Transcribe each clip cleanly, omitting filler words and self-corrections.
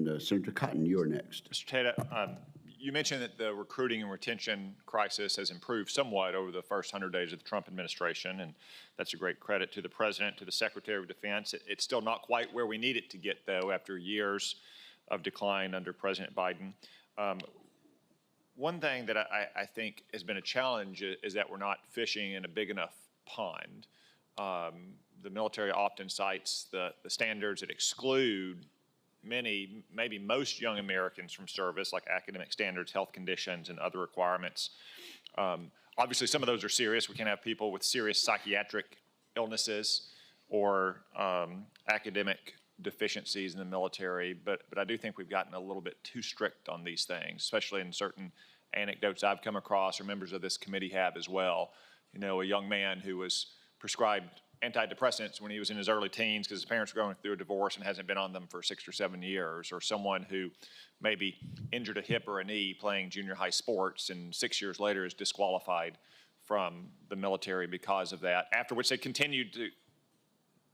And Senator Cotton, you're next. Mr. Tata, you mentioned that the recruiting and retention crisis has improved somewhat over the first 100 days of the Trump administration, and that's a great credit to the President, to the Secretary of Defense. It's still not quite where we need it to get, though, after years of decline under President Biden. One thing that I think has been a challenge is that we're not fishing in a big enough pond. The military often cites the standards that exclude many, maybe most young Americans from service, like academic standards, health conditions, and other requirements. Obviously, some of those are serious. We can have people with serious psychiatric illnesses or academic deficiencies in the military, but I do think we've gotten a little bit too strict on these things, especially in certain anecdotes I've come across or members of this committee have as well. You know, a young man who was prescribed antidepressants when he was in his early teens because his parents were going through a divorce and hasn't been on them for 6 or 7 years, or someone who maybe injured a hip or a knee playing junior high sports and 6 years later is disqualified from the military because of that, after which they continued to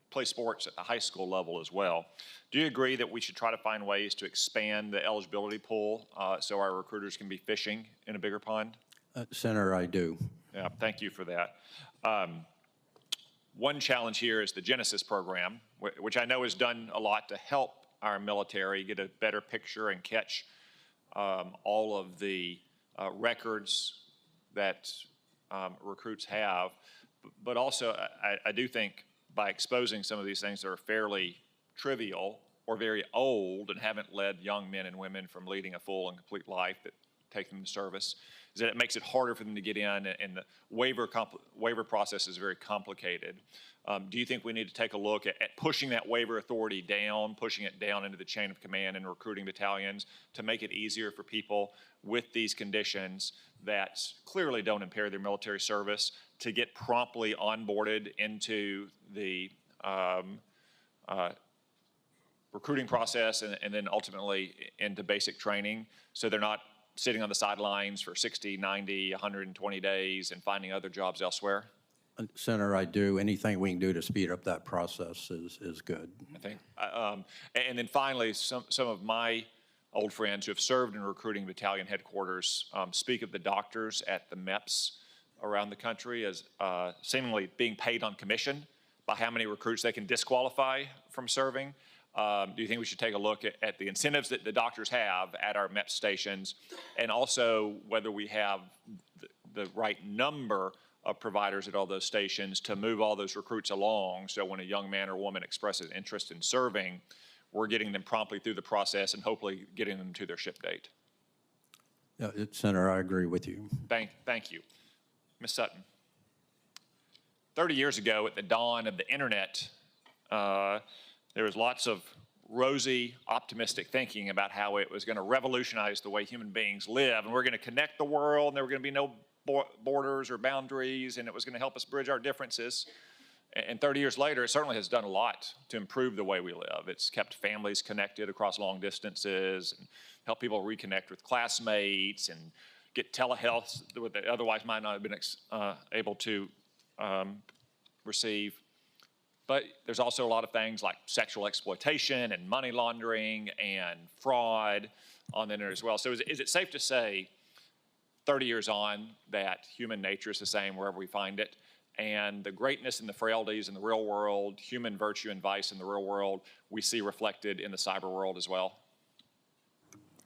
play sports at the high school level as well. Do you agree that we should try to find ways to expand the eligibility pool so our recruiters can be fishing in a bigger pond? Senator, I do. Yeah, thank you for that. One challenge here is the Genesis program, which I know has done a lot to help our military get a better picture and catch all of the records that recruits have. But also, I do think by exposing some of these things that are fairly trivial or very old and haven't led young men and women from leading a full and complete life that take them to service, is that it makes it harder for them to get in, and the waiver process is very complicated. Do you think we need to take a look at pushing that waiver authority down, pushing it down into the chain of command and recruiting battalions to make it easier for people with these conditions that clearly don't impair their military service to get promptly onboarded into the recruiting process and then ultimately into basic training, so they're not sitting on the sidelines for 60, 90, 120 days and finding other jobs elsewhere? Senator, I do. Anything we can do to speed up that process is good. I think. And then finally, some of my old friends who have served in recruiting battalion headquarters speak of the doctors at the MEPS around the country as seemingly being paid on commission by how many recruits they can disqualify from serving. Do you think we should take a look at the incentives that the doctors have at our MEP stations, and also whether we have the right number of providers at all those stations to move all those recruits along, so when a young man or woman expresses interest in serving, we're getting them promptly through the process and hopefully getting them to their ship date? Yeah, Senator, I agree with you. Thank you. Ms. Sutton, 30 years ago at the dawn of the internet, there was lots of rosy, optimistic thinking about how it was going to revolutionize the way human beings live, and we're going to connect the world, and there were going to be no borders or boundaries, and it was going to help us bridge our differences. And 30 years later, it certainly has done a lot to improve the way we live. It's kept families connected across long distances and helped people reconnect with classmates and get telehealth that they otherwise might not have been able to receive. But there's also a lot of things like sexual exploitation and money laundering and fraud on the internet as well. So is it safe to say, 30 years on, that human nature is the same wherever we find it, and the greatness and the frailties in the real world, human virtue and vice in the real world, we see reflected in the cyber world as well?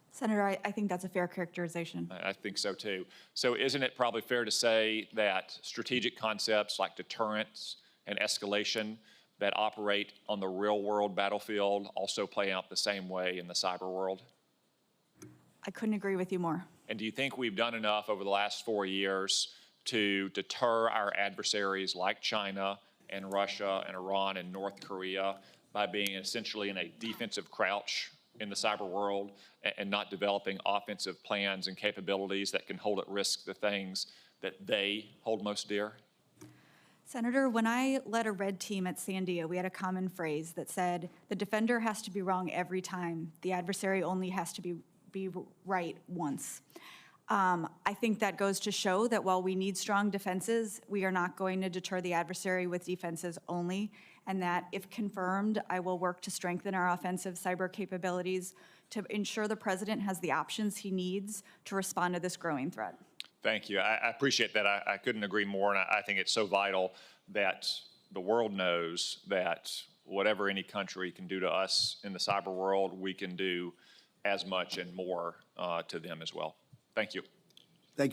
Senator, I think that's a fair characterization. I think so too. So isn't it probably fair to say that strategic concepts like deterrence and escalation that operate on the real world battlefield also play out the same way in the cyber world? I couldn't agree with you more. And do you think we've done enough over the last 4 years to deter our adversaries like China and Russia and Iran and North Korea by being essentially in a defensive crouch in the cyber world and not developing offensive plans and capabilities that can hold at risk the things that they hold most dear? Senator, when I led a red team at Sandia, we had a common phrase that said, the defender has to be wrong every time. The adversary only has to be right once. I think that goes to show that while we need strong defenses, we are not going to deter the adversary with defenses only. and that, if confirmed, I will work to strengthen our offensive cyber capabilities to ensure the president has the options he needs to respond to this growing threat. Thank you. I appreciate that. I couldn't agree more, and I think it's so vital that the world knows that whatever any country can do to us in the cyber world, we can do as much and more to them as well. Thank you.